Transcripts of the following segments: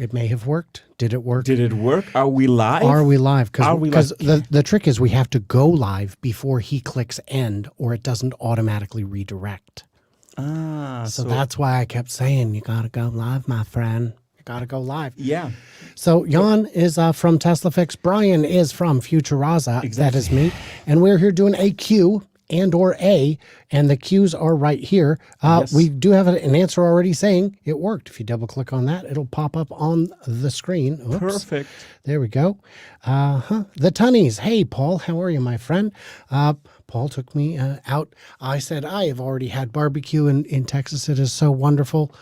It may have worked. Did it work? Did it work? Are we live? Are we live? Because live? the trick is we have to go live before he clicks end, or it doesn't automatically redirect. So that's why I kept saying, you got to go live, my friend. You got to go live. Yeah. So Jan is from TeslaFix. Brian is from Futuraza. Exactly. That is me. And we're here doing a Q and or A, and the Q's are right here. Yes. We do have an answer already saying it worked. If you double click on that, it'll pop up on the screen. Oops. Perfect. There we go. The Tunnies. Hey, Paul, how are you, my friend? Paul took me out. I said, I have already had barbecue in Texas. It is so wonderful,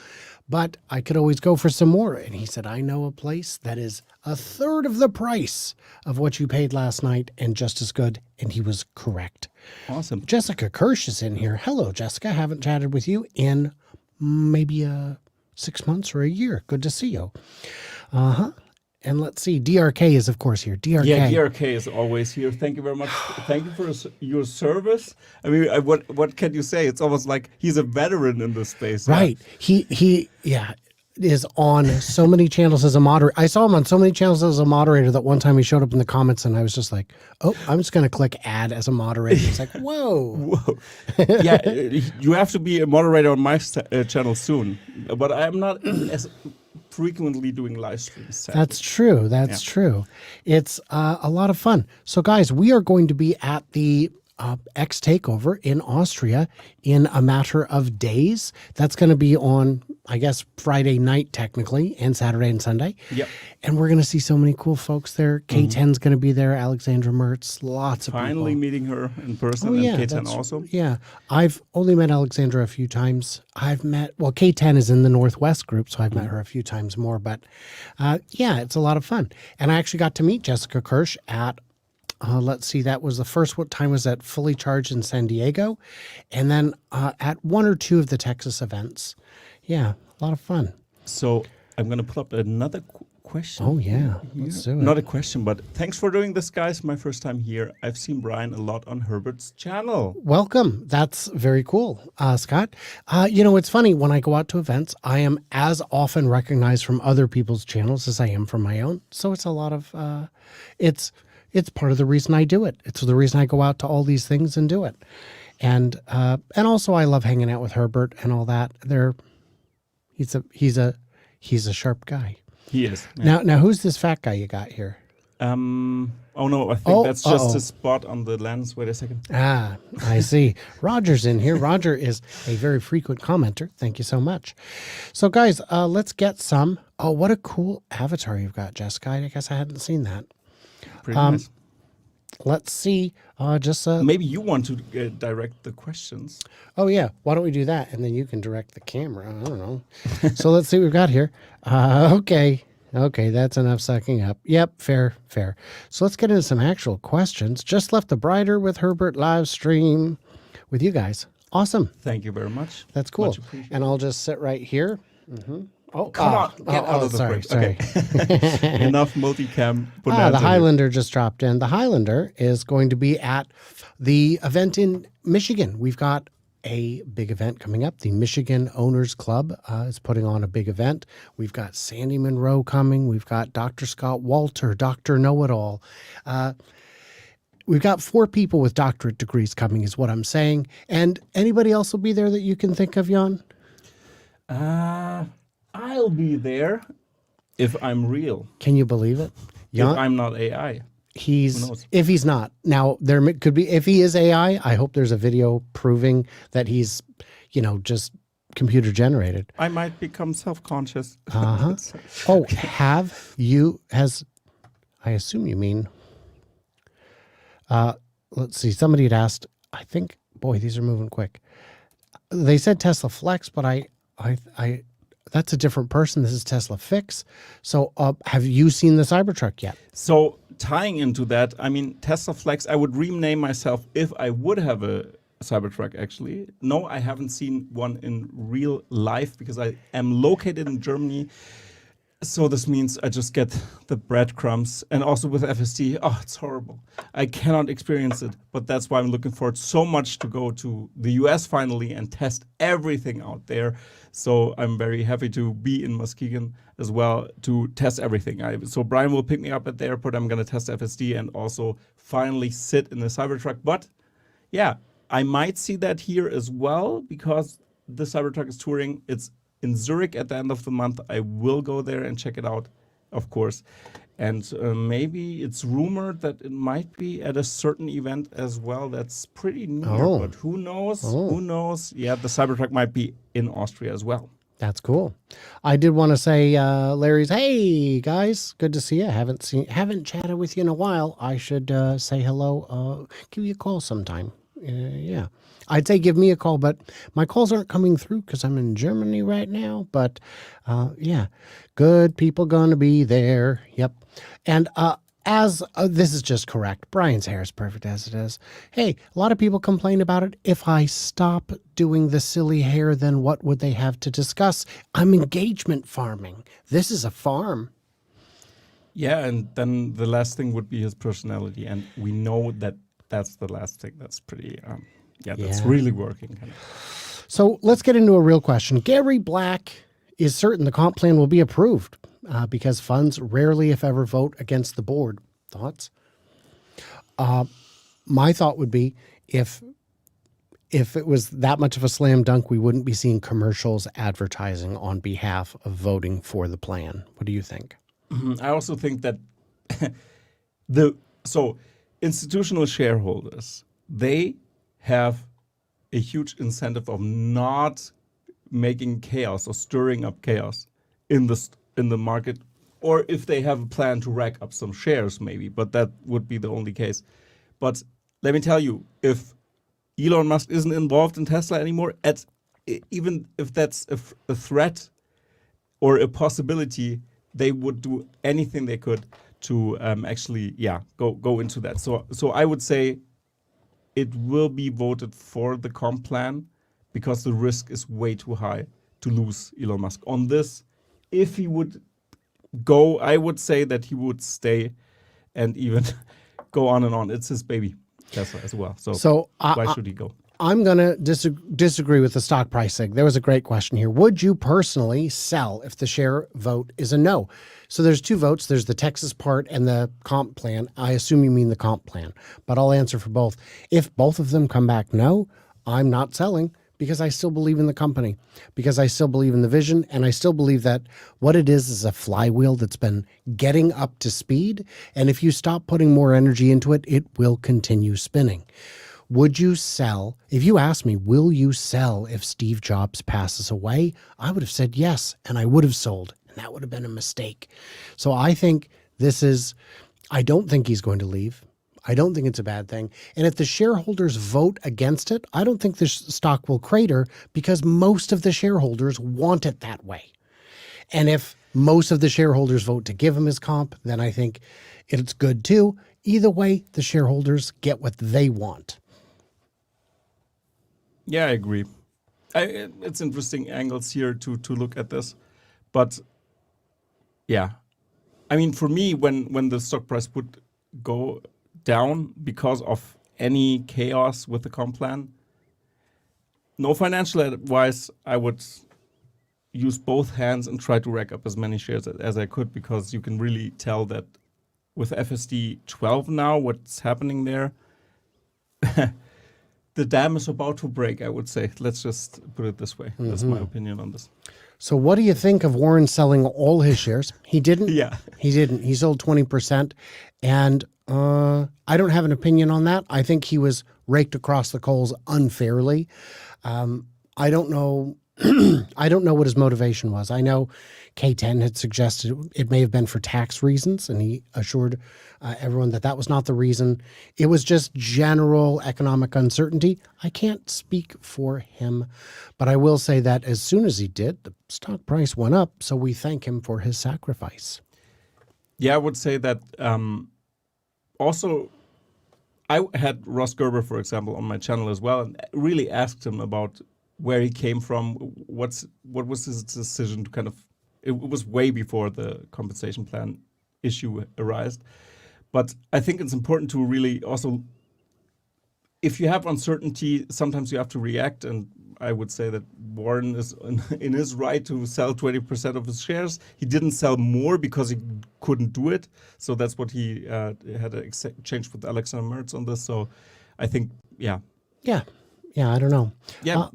but I could always go for some more. And he said, I know a place that is a third of the price of what you paid last night and just as good. And he was correct. Awesome. Jessica Kirsch is in here. Hello, Jessica. Haven't chatted with you in maybe 6 months or a year. Good to see you. And let's see. DRK is, of course, here. DRK. Yeah, DRK is always here. Thank you very much. Thank you for your service. I mean, what can you say? It's almost like he's a veteran in this space. Right. He is on so many channels as a moderator. I saw him on so many channels as a moderator that one time he showed up in the comments and I was just like, oh, I'm just going to click add as a moderator. It's like, whoa. Whoa. Yeah, you have to be a moderator on my channel soon. But I'm not as frequently doing live streams. Sadly. That's true. That's true. It's a lot of fun. So guys, we are going to be at the X Takeover in Austria in a matter of days. That's going to be on, I guess, Friday night technically, and Saturday and Sunday. Yep. And we're going to see so many cool folks there. K10's going to be there. Alexandra Mertz, lots of Finally people. meeting her in person, yeah, and K10 also. Yeah. I've only met Alexandra a few times. K10 is in the Northwest group, so I've met her a few times more. But yeah, it's a lot of fun. And I actually got to meet Jessica Kirsch at let's see, that was the first time was at Fully Charged in San Diego, and then at one or two of the Texas events. Yeah, a lot of fun. So I'm going to pull up another question. Oh, yeah. Let's do it. Not a question, but thanks for doing this, guys. My first time here. I've seen Brian a lot on Herbert's channel. Welcome. That's very cool, Scott. It's funny. When I go out to events, I am as often recognized from other people's channels as I am from my own. So it's a lot of, it's part of the reason I do it. It's the reason I go out to all these things and do it. And also I love hanging out with Herbert and all that. He's a sharp guy. He is. Yeah. Now who's this fat guy you got here? Oh no, I think that's just a spot on the lens. Wait a second. I see. Roger's in here. Roger is a very frequent commenter. Thank you so much. So guys, let's get some. Oh, what a cool avatar you've got, Jessica. I guess I hadn't seen that. Pretty nice. Let's see. Maybe you want to direct the questions. Oh, yeah. Why don't we do that? And then you can direct the camera. I don't know. So let's see what we've got here. Okay. That's enough sucking up. Yep. Fair. So let's get into some actual questions. Just left the Brighter with Herbert live stream with you guys. Awesome. Thank you very much. That's cool. Much appreciated. And I'll just sit right here. Mm-hmm. Oh, come on. Get out of the sorry. Okay. Enough multicam. The Highlander just dropped in. The Highlander is going to be at the event in Michigan. We've got a big event coming up. The Michigan Owners Club is putting on a big event. We've got Sandy Monroe coming. We've got Dr. Scott Walter, Dr. Know-It-All. We've got 4 people with doctorate degrees coming is what I'm saying. And anybody else will be there that you can think of, Jan? I'll be there if I'm real. Can you believe it? Jan, if I'm not AI. If he's not. Now, there could be, if he is AI, I hope there's a video proving that he's, just computer generated. I might become self-conscious. Oh, I assume you mean, let's see, somebody had asked, I think, boy, these are moving quick. They said TeslaFlex, but I that's a different person. This is TeslaFix. So have you seen the Cybertruck yet? So tying into that, I mean, TeslaFlex, I would rename myself if I would have a Cybertruck, actually. No, I haven't seen one in real life because I am located in Germany. So this means I just get the breadcrumbs, and also with FSD, oh, it's horrible. I cannot experience it, but that's why I'm looking forward so much to go to the US finally and test everything out there. So I'm very happy to be in Muskegon as well to test everything. So Brian will pick me up at the airport. I'm going to test FSD and also finally sit in the Cybertruck. But yeah, I might see that here as well because the Cybertruck is touring. It's in Zurich at the end of the month. I will go there and check it out, of course. And maybe it's rumored that it might be at a certain event as well. That's pretty near, but who knows? Who knows? Yeah, the Cybertruck might be in Austria as well. That's cool. I did want to say, Larry's, hey guys, good to see you. Haven't chatted with you in a while. I should say hello. Give you a call sometime. Yeah, I'd say give me a call, but my calls aren't coming through because I'm in Germany right now. But yeah, good people gonna be there. Yep. And as this is just correct. Brian's hair is perfect as it is. Hey, a lot of people complain about it. If I stop doing the silly hair, then what would they have to discuss? I'm engagement farming. This is a farm. Yeah, and then the last thing would be his personality, and we know that that's the last thing. That's pretty, that's really working. Kind of. So let's get into a real question. Gary Black is certain the comp plan will be approved because funds rarely, if ever, vote against the board. Thoughts? My thought would be if it was that much of a slam dunk, we wouldn't be seeing commercials advertising on behalf of voting for the plan. What do you think? I also think that institutional shareholders, they have a huge incentive of not making chaos or stirring up chaos in the market, or if they have a plan to rack up some shares, maybe, but that would be the only case. But let me tell you, if Elon Musk isn't involved in Tesla anymore, even if that's a threat or a possibility, they would do anything they could to actually, go into that. So I would say it will be voted for the comp plan because the risk is way too high to lose Elon Musk on this. If he would go, I would say that he would stay and even go on and on. It's his baby, Tesla, as well. So why should he go? I'm going to disagree with the stock pricing. There was a great question here. Would you personally sell if the share vote is a no? So there's two votes. There's the Texas part and the comp plan. I assume you mean the comp plan, but I'll answer for both. If both of them come back no, I'm not selling because I still believe in the company, because I still believe in the vision, and I still believe that what it is a flywheel that's been getting up to speed. And if you stop putting more energy into it, it will continue spinning. Would you sell? If you asked me, will you sell if Steve Jobs passes away? I would have said yes, and I would have sold, and that would have been a mistake. So I think I don't think he's going to leave. I don't think it's a bad thing. And if the shareholders vote against it, I don't think the stock will crater because most of the shareholders want it that way. And if most of the shareholders vote to give him his comp, then I think it's good too. Either way, the shareholders get what they want. Yeah, I agree. It's interesting angles here to look at this. But yeah, I mean, for me, when the stock price would go down because of any chaos with the comp plan, no financial advice, I would use both hands and try to rack up as many shares as I could, because you can really tell that with FSD 12 now, what's happening there, the dam is about to break, I would say. Let's just put it this way. That's my opinion on this. So what do you think of Warren selling all his shares? He didn't. Yeah. He didn't. He sold 20%. And I don't have an opinion on that. I think he was raked across the coals unfairly. I don't know. I don't know what his motivation was. I know K10 had suggested it may have been for tax reasons, and he assured everyone that was not the reason. It was just general economic uncertainty. I can't speak for him, but I will say that as soon as he did, the stock price went up, so we thank him for his sacrifice. Yeah, I would say that also I had Ross Gerber, for example, on my channel as well, and really asked him about where he came from, what was his decision to kind of it was way before the compensation plan issue arose. But I think it's important to really also, if you have uncertainty, sometimes you have to react. And I would say that Warren is in his right to sell 20% of his shares. He didn't sell more because he couldn't do it. So that's what he had an exchange with Alexander Mertz on this. So I think, Yeah. Yeah, I don't know. yeah,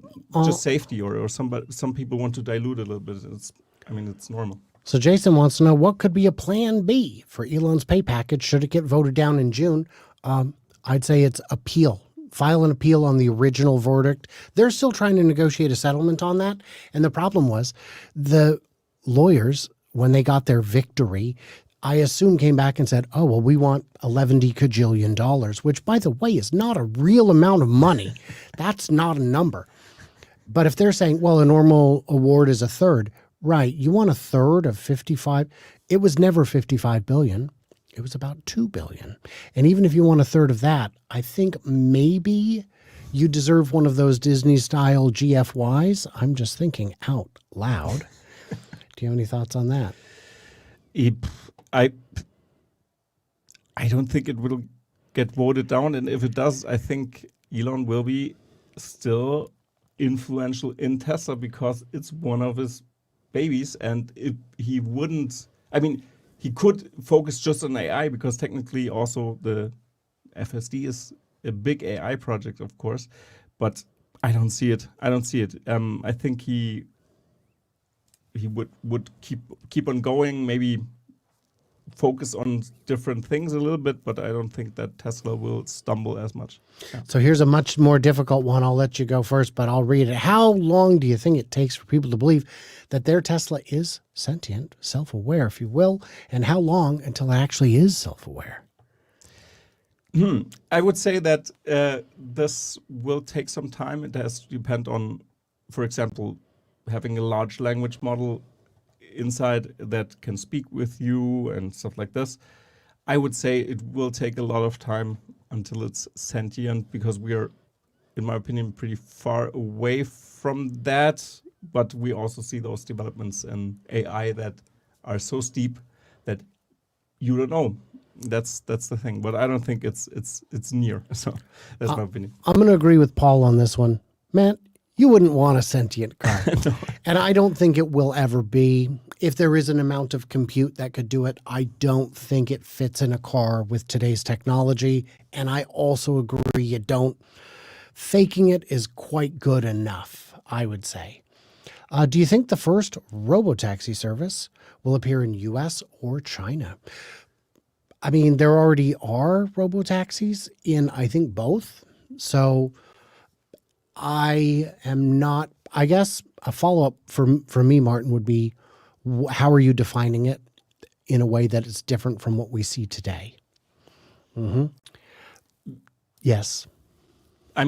just safety, or some people want to dilute a little bit. It's normal. So Jason wants to know, what could be a plan B for Elon's pay package should it get voted down in June? I'd say it's appeal. File an appeal on the original verdict. They're still trying to negotiate a settlement on that. And the problem was the lawyers, when they got their victory, I assume came back and said, oh, well, we want $11 kajillion, which, by the way, is not a real amount of money. That's not a number. But if they're saying, well, a normal award is a third, right, you want a third of 55. It was never 55 billion. It was about 2 billion. And even if you want a third of that, I think maybe you deserve one of those Disney-style GFYs. I'm just thinking out loud. Do you have any thoughts on that? I don't think it will get voted down. And if it does, I think Elon will be still influential in Tesla because it's one of his babies. And if he wouldn't, he could focus just on AI because technically also the FSD is a big AI project, of course, but I don't see it. I think he would keep on going, maybe focus on different things a little bit, but I don't think that Tesla will stumble as much. Yeah. So here's a much more difficult one. I'll let you go first, but I'll read it. How long do you think it takes for people to believe that their Tesla is sentient, self-aware, if you will, and how long until it actually is self-aware? I would say that this will take some time. It has to depend on, for example, having a large language model inside that can speak with you and stuff like this. I would say it will take a lot of time until it's sentient because we are, in my opinion, pretty far away from that. But we also see those developments in AI that are so steep that you don't know. That's the thing. But I don't think it's near. So that's my opinion. I'm going to agree with Paul on this one. Matt, you wouldn't want a sentient car. No. And I don't think it will ever be. If there is an amount of compute that could do it, I don't think it fits in a car with today's technology. And I also agree you don't. Faking it is quite good enough, I would say. Do you think the first robotaxi service will appear in US or China? There already are robotaxis in, I think, both. So I guess a follow-up for me, Martin, would be, how are you defining it in a way that is different from what we see today? Mm-hmm. Yes. I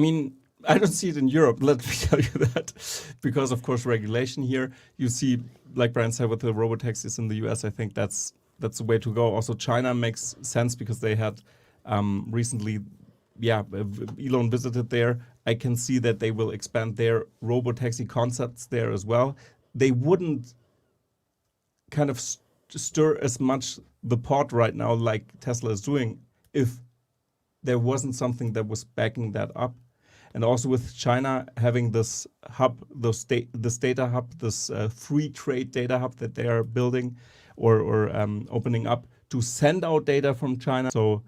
don't see it in Europe, let me tell you that, because of course regulation here. You see, like Brian said, with the robotaxis in the US, I think that's the way to go. Also, China makes sense because they had recently, Elon visited there. I can see that they will expand their robotaxi concepts there as well. They wouldn't kind of stir as much the pot right now like Tesla is doing if there wasn't something that was backing that up. And also with China having this hub, this data hub, this free trade data hub that they are building or opening up to send out data from China. So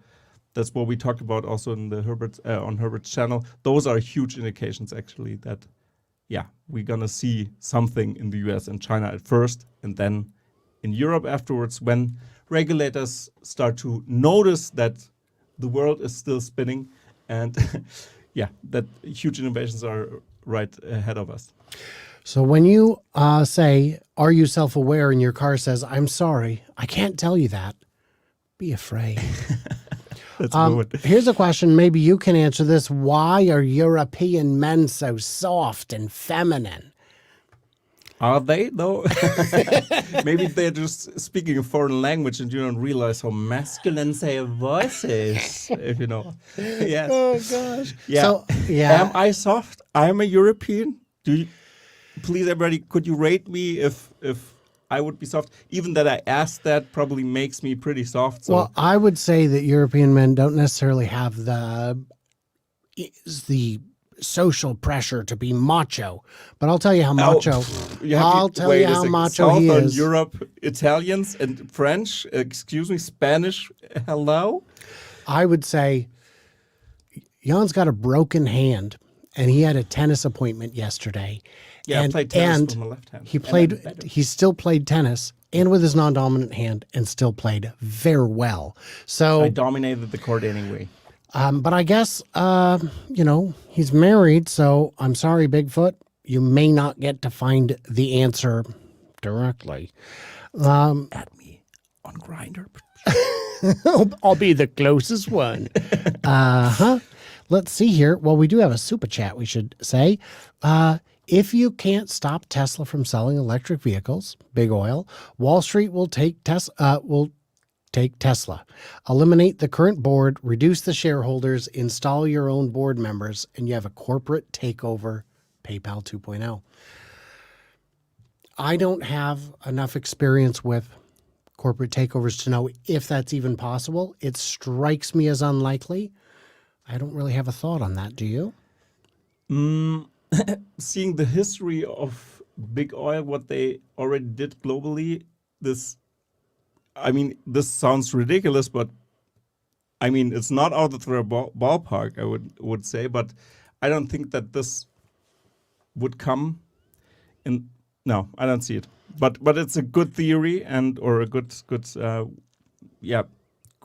that's what we talked about also in the on Herbert's channel. Those are huge indications actually that, we're going to see something in the US and China at first, and then in Europe afterwards when regulators start to notice that the world is still spinning and that huge innovations are right ahead of us. So when you say, are you self-aware, and your car says, I'm sorry, I can't tell you that, be afraid. That's good. Here's a question. Maybe you can answer this. Why are European men so soft and feminine? Are they, though? Maybe they're just speaking a foreign language and you don't realize how masculine their voice is, if you know. Yes. Oh, gosh. Yeah. So, Am I soft? I'm a European. Please, everybody, could you rate me if I would be soft. Even that I asked that probably makes me pretty soft. So Well, I would say that European men don't necessarily have the social pressure to be macho, but I'll tell you how macho. I'll tell you how macho he Southern is. Europe, Italians and French, excuse me, Spanish. Hello. I would say Jan's got a broken hand, and he had a tennis appointment yesterday. Yeah, I and, played tennis and with my left hand. He And I'm played. better. He still played tennis and with his non-dominant hand, and still played very well. So I dominated the court anyway. But I guess, he's married, so I'm sorry, Bigfoot. You may not get to find the answer directly. At me on Grindr. I'll be the closest one. Let's see here. Well, we do have a super chat, we should say. If you can't stop Tesla from selling electric vehicles, big oil, Wall Street will take Tesla. Eliminate the current board, reduce the shareholders, install your own board members, and you have a corporate takeover, PayPal 2.0. I don't have enough experience with corporate takeovers to know if that's even possible. It strikes me as unlikely. I don't really have a thought on that. Do you? Seeing the history of big oil, what they already did globally, this sounds ridiculous, but it's not out of their ballpark, I would say, but I don't think that this would come in. No, I don't see it. But it's a good theory or a good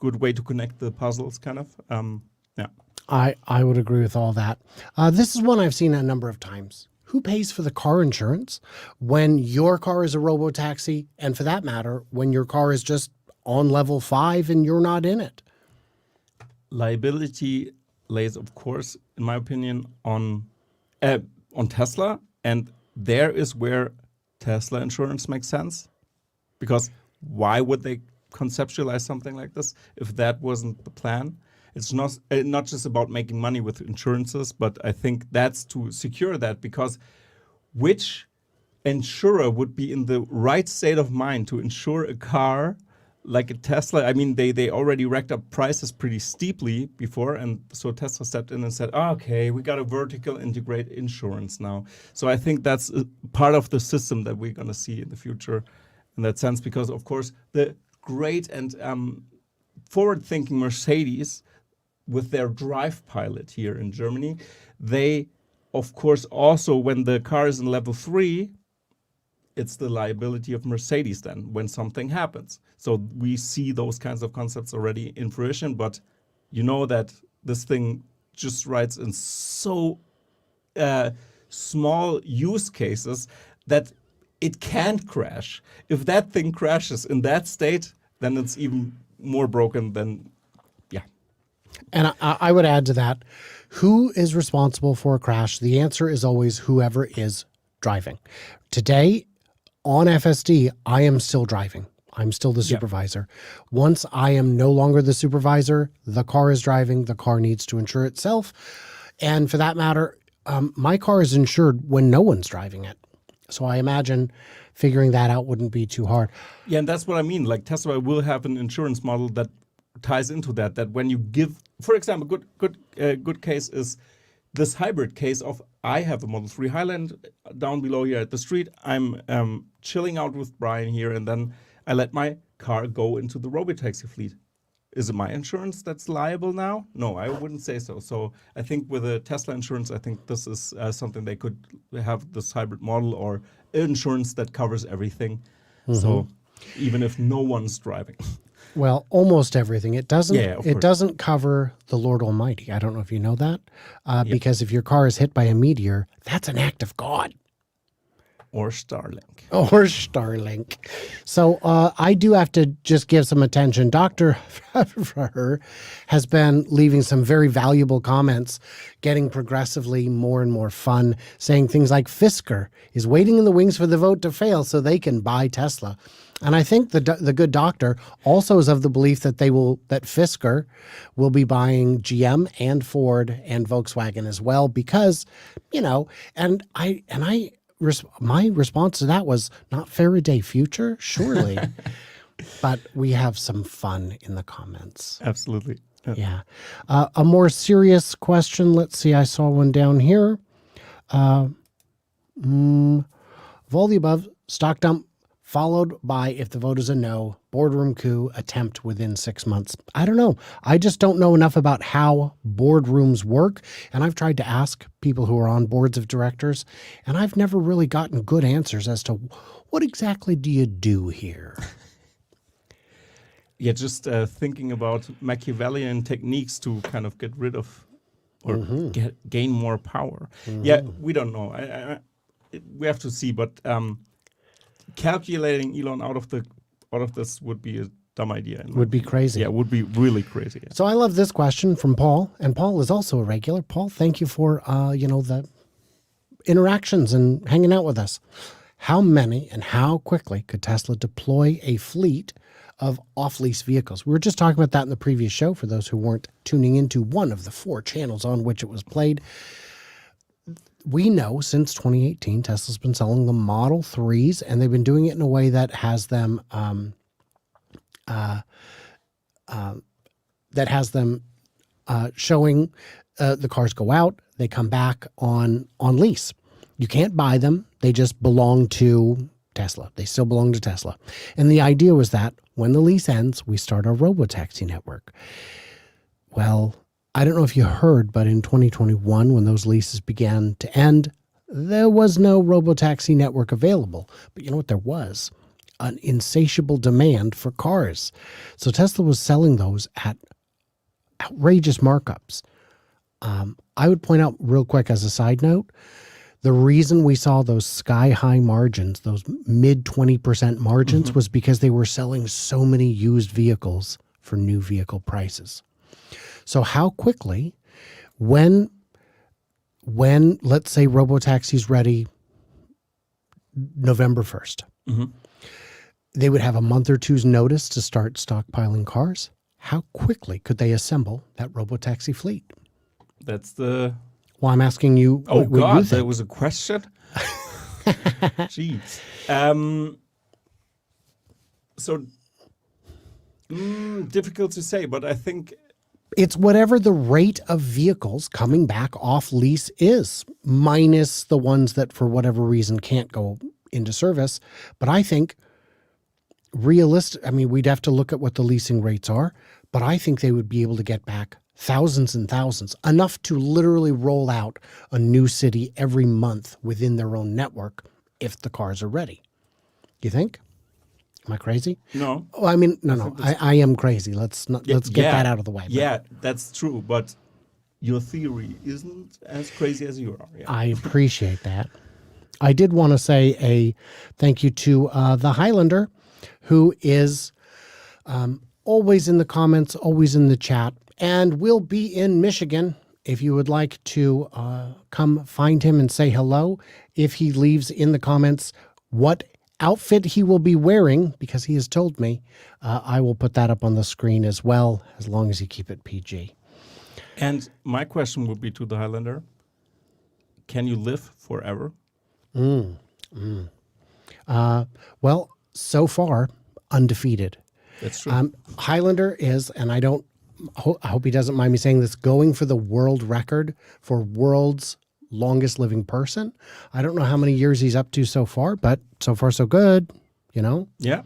way to connect the puzzles, kind of. Yeah. I would agree with all that. This is one I've seen a number of times. Who pays for the car insurance when your car is a robotaxi, and for that matter, when your car is just on level 5 and you're not in it? Liability lays, of course, in my opinion, on Tesla, and there is where Tesla insurance makes sense. Because why would they conceptualize something like this if that wasn't the plan? It's not just about making money with insurances, but I think that's to secure that, because which insurer would be in the right state of mind to insure a car like a Tesla? They already racked up prices pretty steeply before, and so Tesla stepped in and said, okay, we got a vertical integrate insurance now. So I think that's a part of the system that we're going to see in the future in that sense, because, of course, the great and forward-thinking Mercedes with their drive pilot here in Germany, they, of course, also, when the car is in level 3, it's the liability of Mercedes then when something happens. So we see those kinds of concepts already in fruition, but you know that this thing just rides in so small use cases that it can't crash. If that thing crashes in that state, then it's even more broken than. And I would add to that, who is responsible for a crash? The answer is always whoever is driving. Today, on FSD, I am still driving. I'm still the supervisor. Once I am no longer the supervisor, the car is driving. The car needs to insure itself. And for that matter, my car is insured when no one's driving it. So I imagine figuring that out wouldn't be too hard. Yeah, and that's what I mean. Like Tesla will have an insurance model that ties into that when you give, for example, good case is this hybrid case of, I have a Model 3 Highland down below here at the street. I'm chilling out with Brian here, and then I let my car go into the Robotaxi fleet. Is it my insurance that's liable now? No, I wouldn't say so. So I think with a Tesla insurance, I think this is something they could have, this hybrid model or insurance that covers everything. Mm-hmm. So even if no one's driving. Well, almost everything. It doesn't. Yeah, it doesn't cover the Lord Almighty. I don't know if you know that, because if your car is hit by a meteor, that's an act of God. Or Starlink. Or Starlink. So I do have to just give some attention. Dr. has been leaving some very valuable comments, getting progressively more and more fun, saying things like Fisker is waiting in the wings for the vote to fail so they can buy Tesla. And I think the good doctor also is of the belief that that Fisker will be buying GM and Ford and Volkswagen as well, because, and I my response to that was not Faraday future, surely. But we have some fun in the comments. Absolutely. Yeah. A more serious question. Let's see. I saw one down here. Of all the above, stock dump followed by, if the vote is a no, boardroom coup attempt within 6 months. I don't know. I just don't know enough about how boardrooms work. And I've tried to ask people who are on boards of directors, and I've never really gotten good answers as to what exactly do you do here? Yeah, just thinking about Machiavellian techniques to kind of get rid of or gain more power. Yeah, we don't know. We have to see, but calculating Elon out of this would be a dumb idea. Would be crazy. Yeah, would be really crazy. Yeah. So I love this question from Paul, and Paul is also a regular. Paul, thank you for the interactions and hanging out with us. How many and how quickly could Tesla deploy a fleet of off-lease vehicles? We were just talking about that in the previous show for those who weren't tuning into one of the 4 channels on which it was played. We know since 2018, Tesla's been selling the Model 3s, and they've been doing it in a way that has them showing the cars go out, they come back on lease. You can't buy them. They just belong to Tesla. They still belong to Tesla. And the idea was that when the lease ends, we start our Robotaxi network. Well, I don't know if you heard, but in 2021, when those leases began to end, there was no Robotaxi network available. But you know what there was? An insatiable demand for cars. So Tesla was selling those at outrageous markups. I would point out real quick as a side note, the reason we saw those sky-high margins, those mid-20% margins, was because they were selling so many used vehicles for new vehicle prices. So how quickly, when let's say Robotaxi's ready November 1st, they would have a month or two's notice to start stockpiling cars. How quickly could they assemble that Robotaxi fleet? That's the... Well, I'm asking you. Oh, what you God, think. that was a question? Jeez. So, difficult to say, but I think... It's whatever the rate of vehicles coming back off lease is, minus the ones that for whatever reason can't go into service. But I think we'd have to look at what the leasing rates are, but I think they would be able to get back thousands and thousands, enough to literally roll out a new city every month within their own network if the cars are ready. You think? Am I crazy? No. Oh, I mean, no. I am crazy. Let's get that out of the way. Yeah, that's true. But your theory isn't as crazy as you are. Yeah. I appreciate that. I did want to say a thank you to the Highlander, who is always in the comments, always in the chat, and will be in Michigan. If you would like to come find him and say hello, if he leaves in the comments what outfit he will be wearing, because he has told me, I will put that up on the screen as well, as long as you keep it PG. And my question would be to the Highlander, can you live forever? Well, so far, undefeated. That's true. Highlander is, and I hope he doesn't mind me saying this, going for the world record for world's longest living person. I don't know how many years he's up to so far, but so far so good, Yeah.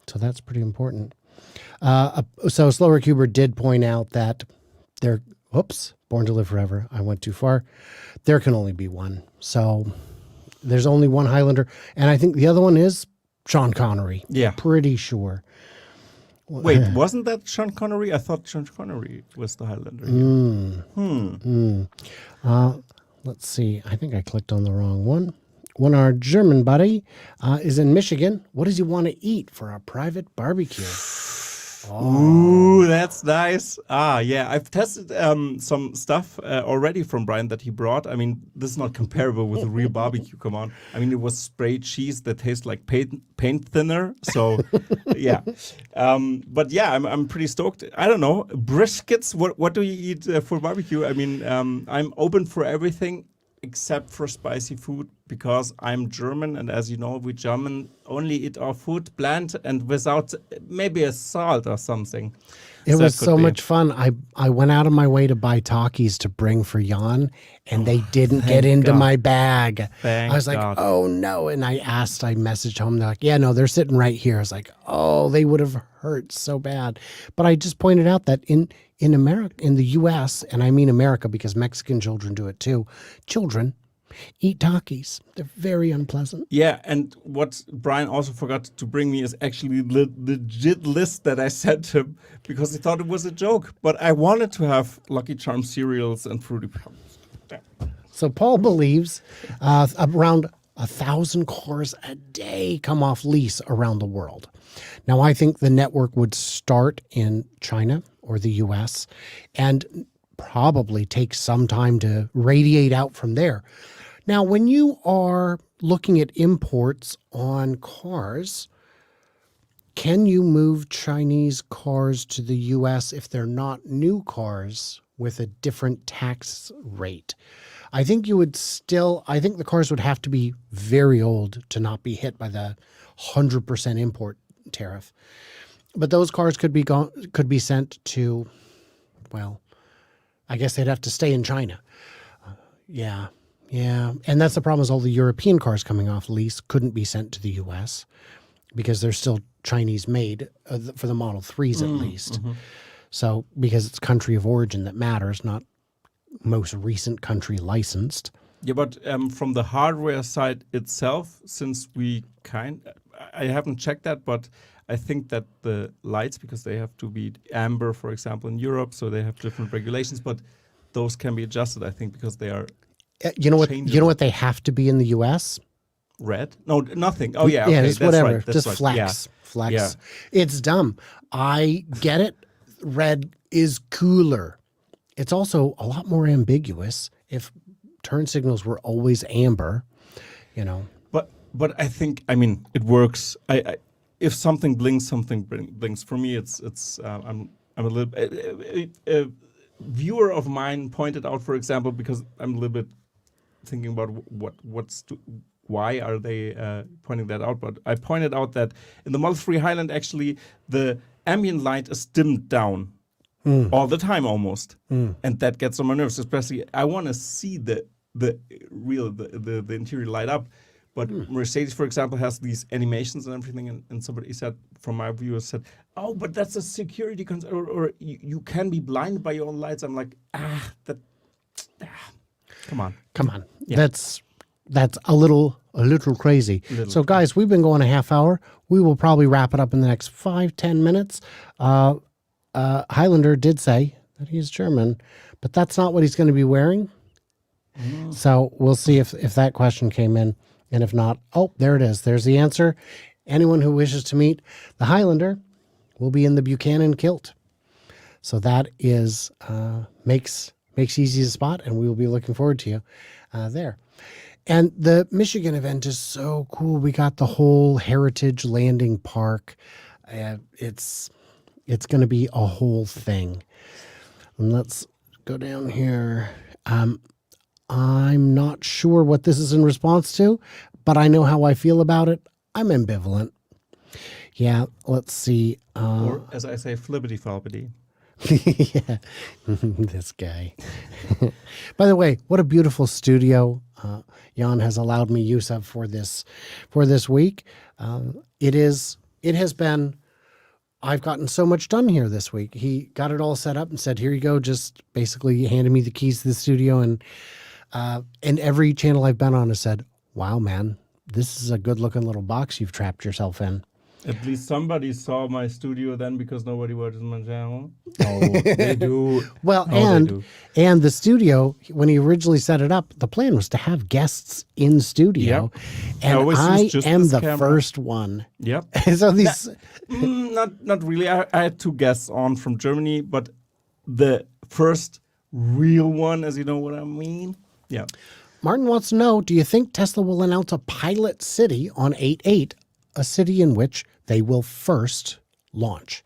So that's pretty important. So Slower Cuber did point out that Born to Live Forever. I went too far. There can only be one. So there's only one Highlander. And I think the other one is Sean Connery. Yeah. Pretty sure. Wait, wasn't that Sean Connery? I thought Sean Connery was the Highlander. Let's see. I think I clicked on the wrong one. When our German buddy is in Michigan, what does he want to eat for our private barbecue? Ooh, that's nice. Yeah, I've tested some stuff already from Brian that he brought. I mean, this is not comparable with a real barbecue. Come on. I mean, it was sprayed cheese that tastes like paint thinner. So, yeah. But yeah, I'm pretty stoked. I don't know. Briskets, what do you eat for barbecue? I mean, I'm open for everything except for spicy food. because I'm German, and as you know, we German only eat our food bland and without maybe a salt or something. It So was that could so be. much fun. I went out of my way to buy Takis to bring for Jan, and they didn't get thank into God. my bag. I Thank was like, God. oh no. And I messaged home. They're like, yeah, no, they're sitting right here. I was like, oh, they would have hurt so bad. But I just pointed out that in America, in the US, and I mean America because Mexican children do it too, children eat Takis. They're very unpleasant. Yeah, and what Brian also forgot to bring me is actually the legit list that I sent him because he thought it was a joke. But I wanted to have Lucky Charms cereals and Fruity Pebbles. So Paul believes around 1,000 cars a day come off lease around the world. Now, I think the network would start in China or the US and probably take some time to radiate out from there. Now, when you are looking at imports on cars, can you move Chinese cars to the US if they're not new cars with a different tax rate? I think you would still, I think the cars would have to be very old to not be hit by the 100% import tariff. But those cars could be sent to, well, I guess they'd have to stay in China. Yeah. And that's the problem is all the European cars coming off lease couldn't be sent to the US because they're still Chinese made for the Model 3s at least. So because it's country of origin that matters, not most recent country licensed. Yeah, but from the hardware side itself, since I haven't checked that, but I think that the lights, because they have to be amber, for example, in Europe, so they have different regulations, but those can be adjusted, I think, because they are You know what they have to be in the US? red. No, nothing. Oh yeah, Yeah, okay, it's that's whatever. right. That's Just right. flex. Yeah. Flex. Yeah. It's dumb. I get it. Red is cooler. It's also a lot more ambiguous if turn signals were always amber, you know. But I think, I mean, it works. I if something blinks, something blinks. For me, it's I'm a little. A viewer of mine pointed out, for example, because I'm a little bit thinking about why are they pointing that out? But I pointed out that in the Model 3 Highland, actually, the ambient light is dimmed down all the time almost, and that gets on my nerves. Especially, I want to see the interior light up. But Mercedes, for example, has these animations and everything, and somebody said, from my viewers, said, "Oh, but that's a security concern, or you can be blinded by your own lights." I'm like, come on. Yeah. That's a little crazy. So, guys, we've been going a half hour. We will probably wrap it up in the next 5-10 minutes. Highlander did say that he's German, but that's not what he's going to be wearing. So we'll see if that question came in. And if not, oh, there it is. There's the answer. Anyone who wishes to meet the Highlander will be in the Buchanan kilt. So that is makes easy to spot, and we will be looking forward to you there. And the Michigan event is so cool. We got the whole Heritage Landing Park. It's going to be a whole thing. And let's go down here. I'm not sure what this is in response to, but I know how I feel about it. I'm ambivalent. Yeah, let's see. Or, as I say, flippity-floppity. Yeah, this guy. By the way, what a beautiful studio Jan has allowed me use of for this week. It has been. I've gotten so much done here this week. He got it all set up and said, "Here you go." Just basically handed me the keys to the studio, and every channel I've been on has said, "Wow, man, this is a good-looking little box you've trapped yourself in." At least somebody saw my studio then, because nobody watches my channel. Oh, they do. Well, Oh, and the studio, when he originally set it up, the plan was to have guests in studio, and I am the first one. Yep. So these, not really. I had two guests on from Germany, but the first real one, as you know what I mean. Yeah. Martin wants to know: do you think Tesla will announce a pilot city on 8/8, a city in which they will first launch?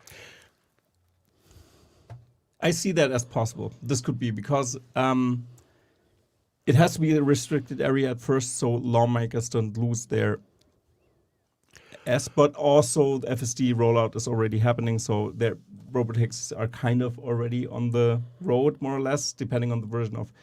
I see that as possible. This could be because it has to be a restricted area at first, so lawmakers don't lose their but also the FSD rollout is already happening, so their robotaxis are kind of already on the road, more or less, depending on the version of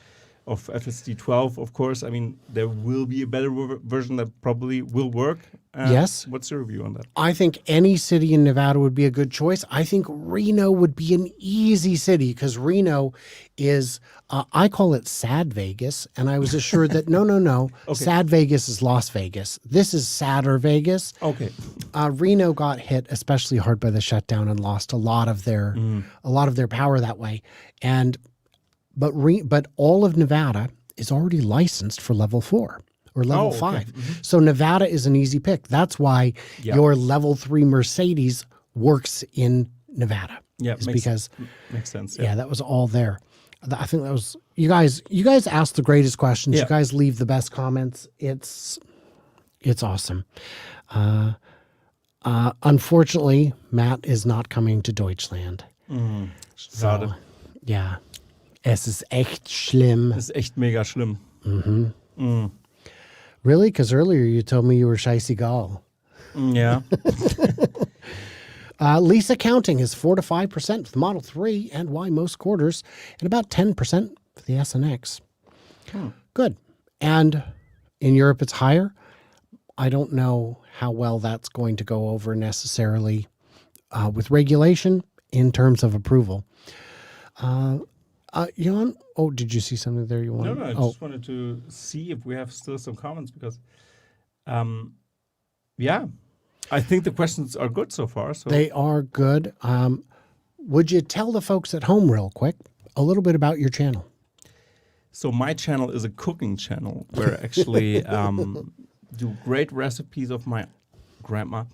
FSD 12, of course. I mean, there will be a better version that probably will work. Yes. What's your view on that? I think any city in Nevada would be a good choice. I think Reno would be an easy city because Reno is, I call it sad Vegas. And I was assured that no. Okay. Sad Vegas is Las Vegas. This is sadder Vegas. Okay. Reno got hit especially hard by the shutdown and lost a lot of their power that way. But all of Nevada is already licensed for level 4 or level 5. Mm-hmm. So Nevada is an easy pick. That's why your level 3 Mercedes works in Nevada. Yeah, makes sense. Yeah, that was all there. I think that was you guys asked the greatest questions. Yeah. You guys leave the best comments. It's awesome. Unfortunately, Matt is not coming to Deutschland. Schade. Yeah. Es ist echt schlimm. Das ist echt mega schlimm. Really? Because earlier you told me you were scheißegal. Yeah. Lease accounting is 4 to 5% for the Model 3 and Y most quarters, and about 10% for the S and X. Good. And in Europe, it's higher. I don't know how well that's going to go over necessarily with regulation in terms of approval. Jan, did you see something there you wanted? No, I just wanted to see if we have still some comments because, I think the questions are good so far. So They are good. Would you tell the folks at home real quick a little bit about your channel? So my channel is a cooking channel where I actually do great recipes of my grandma.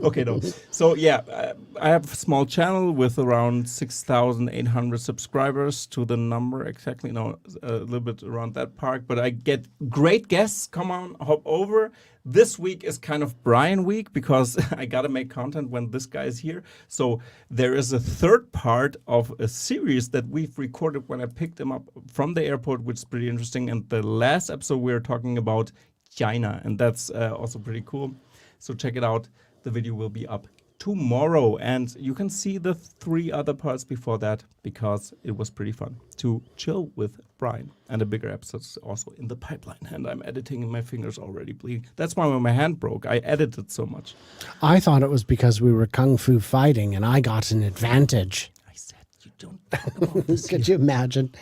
Okay, no. So I have a small channel with around 6,800 subscribers to the number exactly. No, a little bit around that park. But I get great guests. Come on, hop over. This week is kind of Brian week because I got to make content when this guy is here. So there is a third part of a series that we've recorded when I picked him up from the airport, which is pretty interesting. And the last episode, we were talking about China. And that's also pretty cool. So check it out. The video will be up tomorrow. And you can see the 3 other parts before that because it was pretty fun to chill with Brian. And a bigger episode is also in the pipeline. And I'm editing and my fingers already bleeding. That's why when my hand broke, I edited so much. I thought it was because we were kung fu fighting and I got an advantage. I said, you don't talk about this. Could you imagine?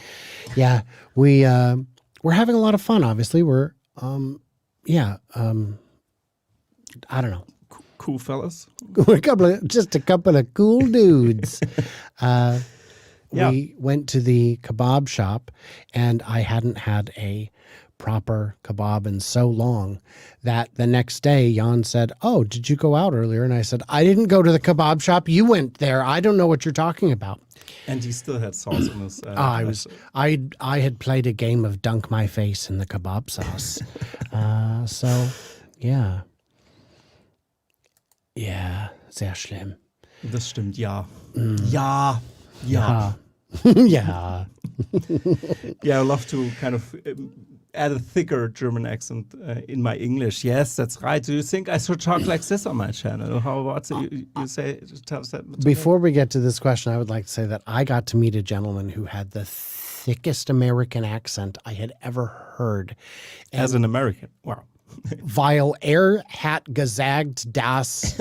Yeah, we're having a lot of fun, obviously. We're, I don't know. Cool fellas. We're just a couple of cool dudes. We went to the kebab shop, and I hadn't had a proper kebab in so long that the next day Jan said, "Oh, did you go out earlier?" And I said, "I didn't go to the kebab shop. You went there. I don't know what you're talking about." And he still had sauce in his. I had played a game of dunk my face in the kebab sauce. So, yeah. Ja, sehr schlimm. Das stimmt, ja. Ja. Yeah. Yeah, I love to kind of add a thicker German accent in my English. Yes, that's right. Do you think I should talk like this on my channel? How about you say? Tell us that. Before we get to this question, I would like to say that I got to meet a gentleman who had the thickest American accent I had ever heard. As an American, wow. Weil hat gesagt, dass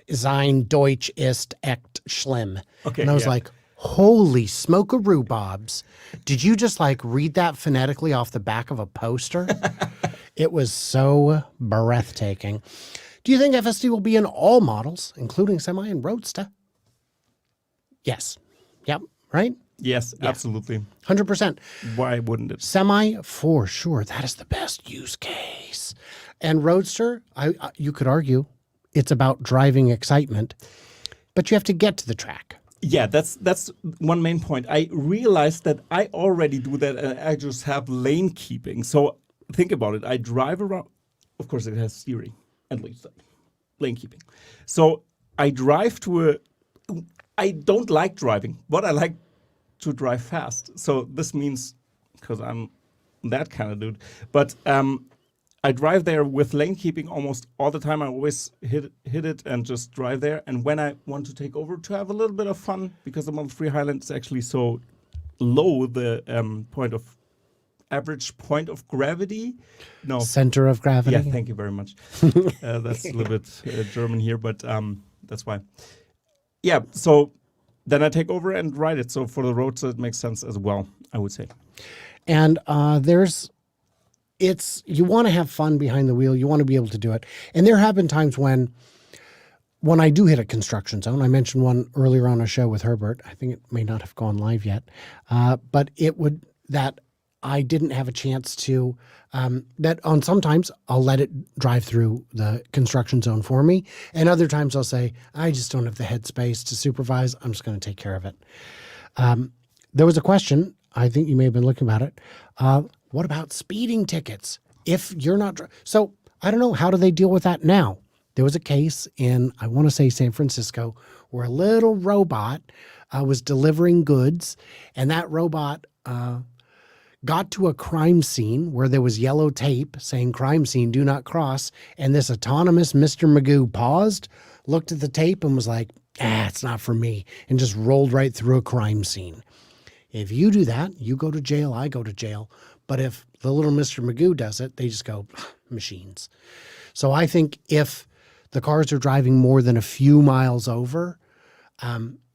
sein Deutsch ist echt schlimm. Okay, and I was like, holy smoke-a-roo bobs. Did you just like read that phonetically off the back of a poster? It was so breathtaking. Do you think FSD will be in all models, including Semi and Roadster? Yes. Yep. Right? Yes, absolutely. 100%. Why wouldn't it? Semi, for sure. That is the best use case. And Roadster, you could argue, it's about driving excitement, but you have to get to the track. Yeah, that's one main point. I realized that I already do that and I just have lane keeping. So think about it. I drive around. Of course, it has steering and lane keeping. So I drive I don't like driving. What I like to drive fast. So this means, because I'm that kind of dude, but I drive there with lane keeping almost all the time. I always hit it and just drive there. And when I want to take over to have a little bit of fun, because the Model 3 Highland is actually so low, the average point of gravity. No. Center of gravity. Yeah, thank you very much. That's a little bit German here, but that's why. Yeah, so then I take over and ride it. So for the roads, it makes sense as well, I would say. And you want to have fun behind the wheel. You want to be able to do it. And there have been times when I do hit a construction zone. I mentioned one earlier on a show with Herbert. I think it may not have gone live yet. But that I didn't have a chance to, sometimes I'll let it drive through the construction zone for me. And other times I'll say, I just don't have the headspace to supervise. I'm just going to take care of it. There was a question, I think you may have been looking about it. What about speeding tickets? If you're not, so I don't know, how do they deal with that now? There was a case in, I want to say San Francisco, where a little robot was delivering goods, and that robot got to a crime scene where there was yellow tape saying crime scene, do not cross. And this autonomous Mr. Magoo paused, looked at the tape and was like, it's not for me, and just rolled right through a crime scene. If you do that, you go to jail, I go to jail. But if the little Mr. Magoo does it, they just go, machines. So I think if the cars are driving more than a few miles over,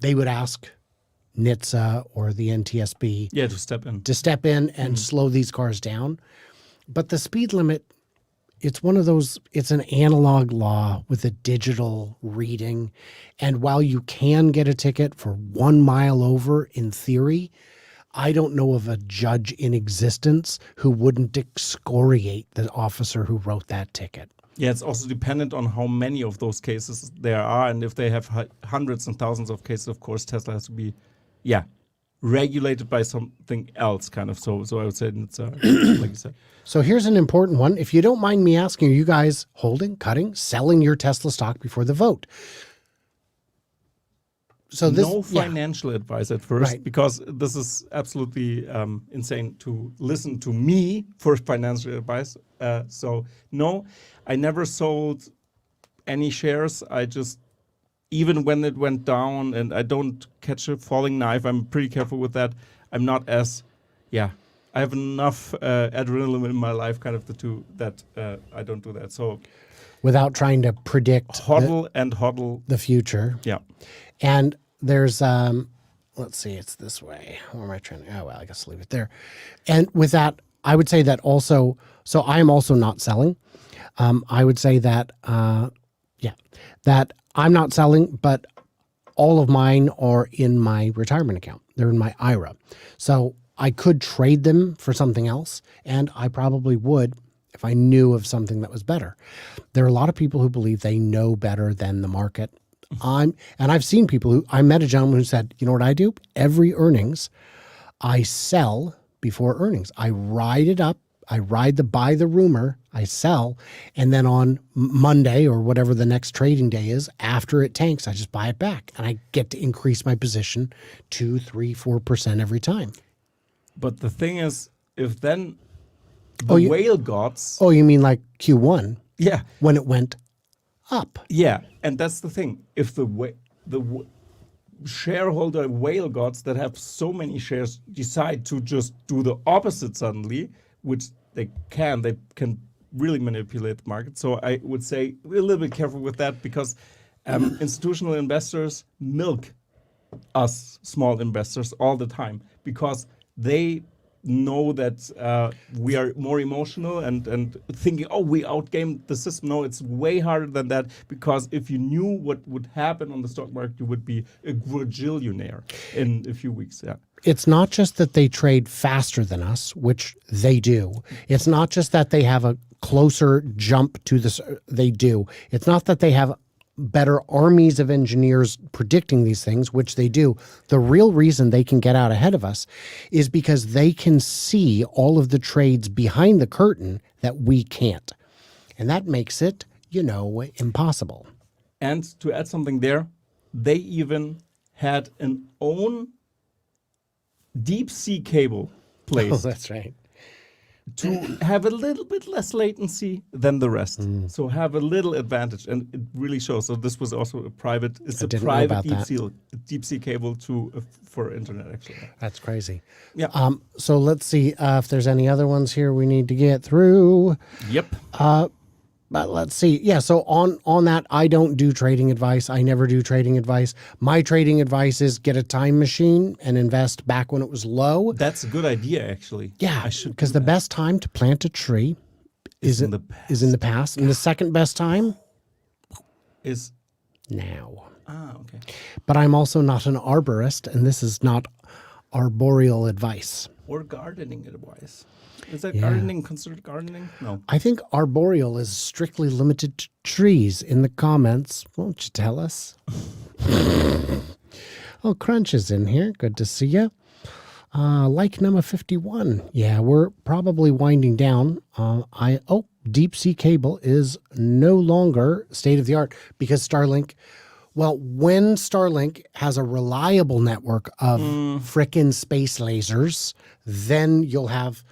they would ask NHTSA or the NTSB to step in and slow these cars down. But the speed limit, it's one of those, it's an analog law with a digital reading. And while you can get a ticket for 1 mile over in theory, I don't know of a judge in existence who wouldn't excoriate the officer who wrote that ticket. Yeah, it's also dependent on how many of those cases there are. And if they have hundreds and thousands of cases, of course, Tesla has to be, regulated by something else, kind of. So I would say it's like you said. So here's an important one. If you don't mind me asking, are you guys holding, cutting, selling your Tesla stock before the vote? So no financial advice at first, right, because this is absolutely insane to listen to me for financial advice. So no, I never sold any shares. I just, even when it went down, and I don't catch a falling knife, I'm pretty careful with that. I'm not as, I have enough adrenaline in my life kind of that I don't do that. So without trying to predict hodl the future. Yeah. And there's, let's see, it's this way. Where am I trying to, I guess I'll leave it there. And with that, I would say that also, so I am also not selling. I would say that, that I'm not selling, but all of mine are in my retirement account. They're in my IRA. So I could trade them for something else, and I probably would if I knew of something that was better. There are a lot of people who believe they know better than the market. And I've seen people I met a gentleman who said, you know what I do? Every earnings, I sell before earnings. I ride it up. I buy the rumor, I sell, and then on Monday or whatever the next trading day is, after it tanks, I just buy it back, and I get to increase my position 2, 3, 4% every time. But the thing is, if then the whale gods... Oh, you mean like Q1? Yeah. When it went up. Yeah, and that's the thing. If the shareholder whale gods that have so many shares decide to just do the opposite suddenly, which they can really manipulate the market. So I would say we're a little bit careful with that, because institutional investors milk us small investors all the time, because they know that we are more emotional and thinking, we outgamed the system. No, it's way harder than that, because if you knew what would happen on the stock market, you would be a quadrillionaire in a few weeks. Yeah. It's not just that they trade faster than us, which they do. It's not just that they have a closer jump to this. They do. It's not that they have better armies of engineers predicting these things, which they do. The real reason they can get out ahead of us is because they can see all of the trades behind the curtain that we can't. And that makes it, impossible. And to add something there, they even had an own deep sea cable Oh, placed that's right. to have a little bit less latency than the rest. Mm. So have a little advantage, and it really shows. So this was also a private. It's I a didn't know private about that. deep sea cable for internet actually. That's crazy. Yeah. So let's see if there's any other ones here we need to get through. Yep. But let's see. Yeah. So on that, I don't do trading advice. I never do trading advice. My trading advice is get a time machine and invest back when it was low. That's a good idea actually. Yeah. I should Because do the that. best time to plant a tree Is is in the is in the past. And the second best time Is now. okay. But I'm also not an arborist, and this is not arboreal advice. Or gardening advice. Is that Yeah. gardening considered gardening? No. I think arboreal is strictly limited to trees. In the comments, won't you tell us? Oh, Crunch is in here. Good to see you. Like number 51. Yeah, we're probably winding down. Deep sea cable is no longer state of the art because Starlink. Well, when Starlink has a reliable network of frickin' space lasers, then you'll have,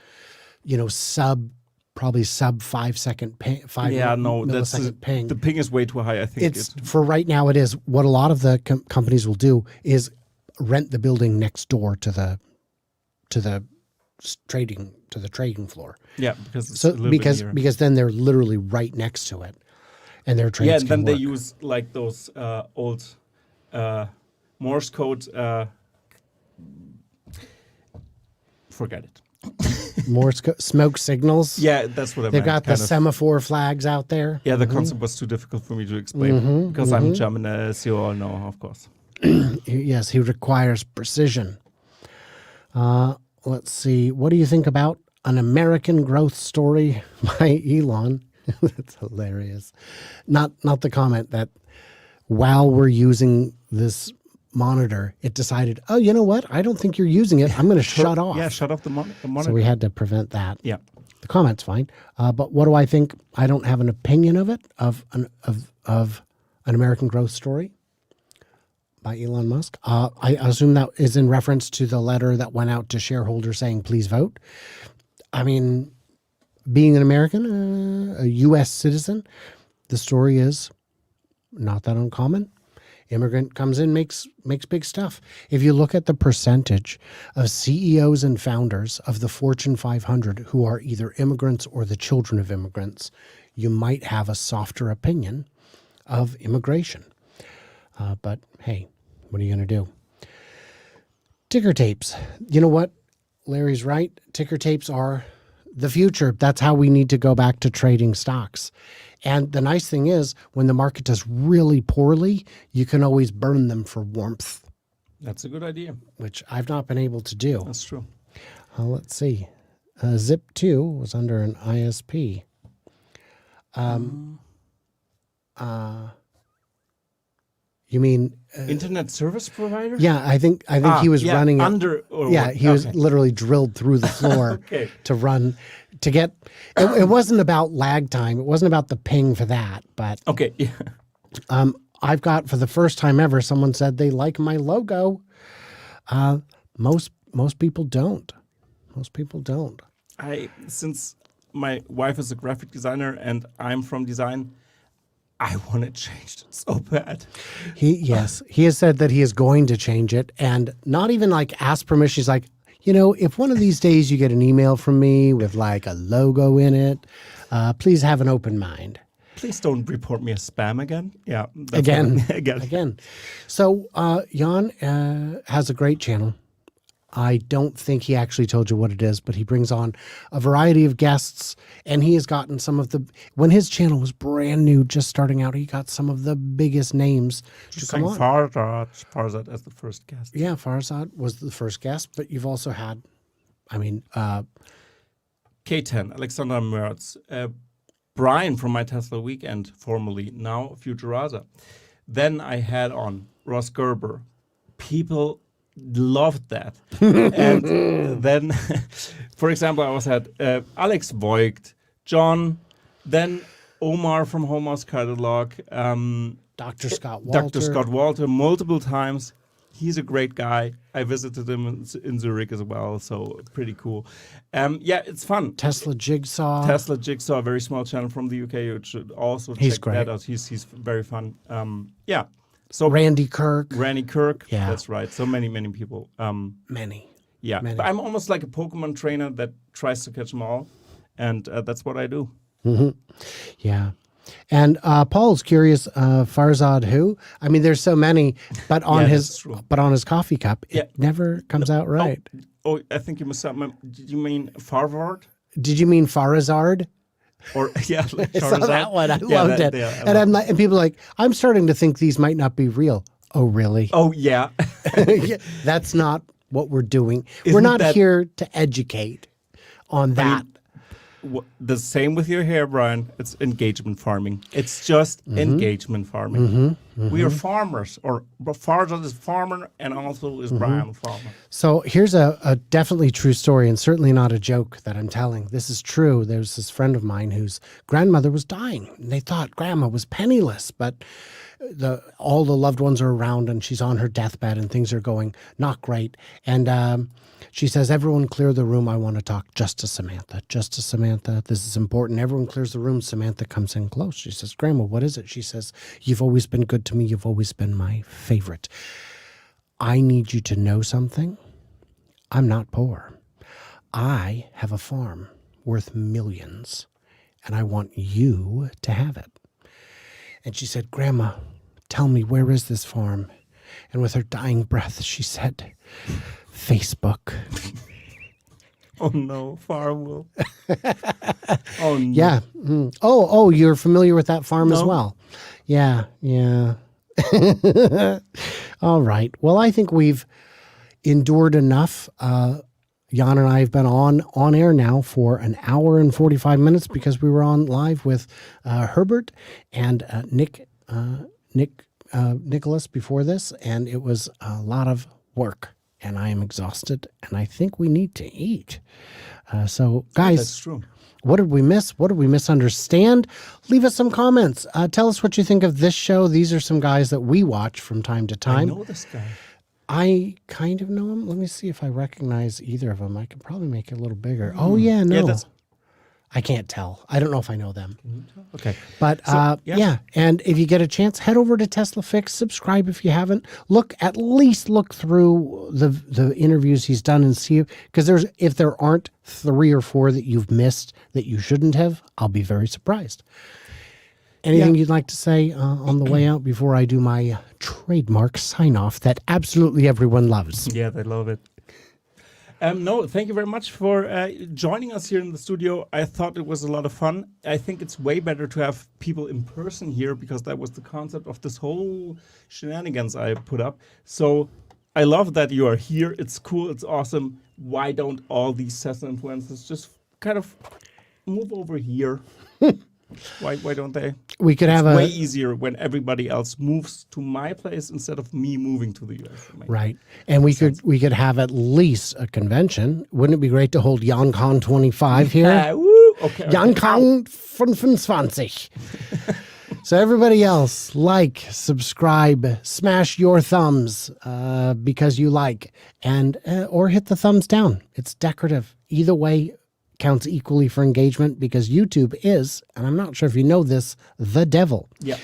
probably sub 5 second ping, 5 millisecond ping. The ping is way too high. I think It's for right now. It is what a lot of the companies will do is rent the building next door to the trading floor. yeah, because it's So a little bit nearer. because then they're literally right next to it, and their trades Yeah, and then can they work. use like those old Morse code. Forget it. Smoke signals. Yeah, that's what I They've meant. got the kind of. semaphore flags out there. Yeah, the concept was too difficult for me to explain because I'm German, as you all know, of course. Yes, he requires precision. Let's see. What do you think about an American growth story by Elon? That's hilarious. Not the comment that while we're using this monitor, it decided, oh, you know what? I don't think you're using it. I'm going to shut off. Yeah, shut off the monitor. So we had to prevent that. Yeah. The comment's fine. But what do I think? I don't have an opinion of it, of an American growth story by Elon Musk. I assume that is in reference to the letter that went out to shareholders saying, please vote. I mean, being an American, a U.S. citizen, the story is not that uncommon. Immigrant comes in, makes big stuff. If you look at the percentage of CEOs and founders of the Fortune 500 who are either immigrants or the children of immigrants, you might have a softer opinion of immigration. But hey, what are you going to do? Ticker tapes. You know what? Larry's right. Ticker tapes are the future. That's how we need to go back to trading stocks. And the nice thing is, when the market does really poorly, you can always burn them for warmth, That's a good idea. which I've not been able to do. That's true. Let's see. Zip2 was under an ISP. You mean? Internet service provider? Yeah, I think he was running it. under. Or Yeah, what? he was Okay. literally drilled through the floor Okay. to run to get. It wasn't about lag time. It wasn't about the ping for that. But Okay. Yeah. I've got, for the first time ever, someone said they like my logo. Most people don't. Most people don't. Since my wife is a graphic designer and I'm from design, I want it changed so bad. He has said that he is going to change it, and not even like ask permission. He's like, if one of these days you get an email from me with like a logo in it, please have an open mind. Please don't report me as spam again. Yeah. that's Again. what again. So Jan has a great channel. I don't think he actually told you what it is, but he brings on a variety of guests, and he has gotten some of the, when his channel was brand new, just starting out, he got some of the biggest names to come on. Farzad as the first guest. Yeah, Farzad was the first guest, but you've also had, K10, Alexander Mertz, Brian from my Tesla Weekend, formerly, now Futuraza. Then I had on Ross Gerber. People loved that. And then, for example, I also had Alex Voigt, John, then Omar from Homer's Catalog, Dr. Scott Walter. Dr. Scott Walter multiple times. He's a great guy. I visited him in Zurich as well, so pretty cool. Yeah, it's fun. Tesla Jigsaw. Tesla Jigsaw, a very small channel from the UK. You should also He's check great. that out. He's very fun. Yeah. So Randy Kirk. Randy Kirk. Yeah. That's right. So many people. Many. Yeah. Many. But I'm almost like a Pokemon trainer that tries to catch them all, and that's what I do. Yeah. And Paul's curious, Farzad who? I mean, there's so many, but on that's true. on his coffee cup, it never comes out right. Oh, I think you must have. Did you mean Farvard? Did you mean Farazard? Or yeah, like I saw Charizard? that one. I Yeah, loved it. And I'm like, and people are like, I'm starting to think these might not be real. Oh, really? Oh yeah. Yeah, that's not what we're doing. We're Isn't not that- here to educate on that. The same with your hair, Brian. It's engagement farming. It's just engagement farming. We are farmers, or Farzad is farmer, and also is Brian farmer. So here's a definitely true story, and certainly not a joke that I'm telling. This is true. There's this friend of mine whose grandmother was dying. And they thought grandma was penniless, but all the loved ones are around, and she's on her deathbed, and things are going not great. And she says, everyone clear the room. I want to talk just to Samantha. Just to Samantha. This is important. Everyone clears the room. Samantha comes in close. She says, Grandma, what is it? She says, you've always been good to me. You've always been my favorite. I need you to know something. I'm not poor. I have a farm worth millions, and I want you to have it. And she said, Grandma, tell me, where is this farm? And with her dying breath, she said, Facebook. Oh no, Farmville. Oh no. Yeah. Oh, you're familiar with that farm as No. well. Yeah. All right. Well, I think we've endured enough. Jan and I have been on air now for an hour and 45 minutes because we were on live with Herbert and Nicholas before this, and it was a lot of work. And I am exhausted, and I think we need to eat. So, guys, That's true. what did we miss? What did we misunderstand? Leave us some comments. Tell us what you think of this show. These are some guys that we watch from time to I time. know this guy. I kind of know them. Let me see if I recognize either of them. I can probably make it a little bigger. Oh, yeah, no. Yeah, that's I can't tell. I don't know if I know them. okay. But So, yeah, and if you get a chance, head over to TeslaFix, subscribe if you haven't. At least look through the interviews he's done and see because if there aren't 3 or 4 that you've missed that you shouldn't have, I'll be very surprised. Anything you'd like to say on the way out before I do my trademark sign off that absolutely everyone loves? Yeah, they love it. No, thank you very much for joining us here in the studio. I thought it was a lot of fun. I think it's way better to have people in person here because that was the concept of this whole shenanigans I put up. So I love that you are here. It's cool. It's awesome. Why don't all these Tesla influencers just kind of move over here? Why don't they? We could have It's way a easier when everybody else moves to my place instead of me moving to the US. right, and we could have at least a convention. Wouldn't it be great to hold JanCon 25 here? Woo! Okay. JanCon 25. So everybody else, like, subscribe, smash your thumbs because you like, and or hit the thumbs down. It's decorative. Either way counts equally for engagement because YouTube is, and I'm not sure if you know this, the devil. Yeah.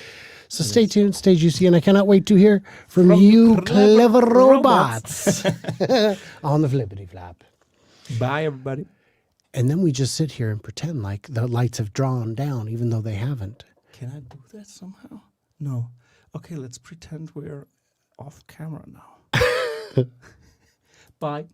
So stay tuned, stay juicy, and I cannot wait to hear from you clever clever robots on the flippity flap. Bye, everybody. And then we just sit here and pretend like the lights have drawn down, even though they haven't. Can I do that somehow? No. Okay, let's pretend we're off camera now. Bye.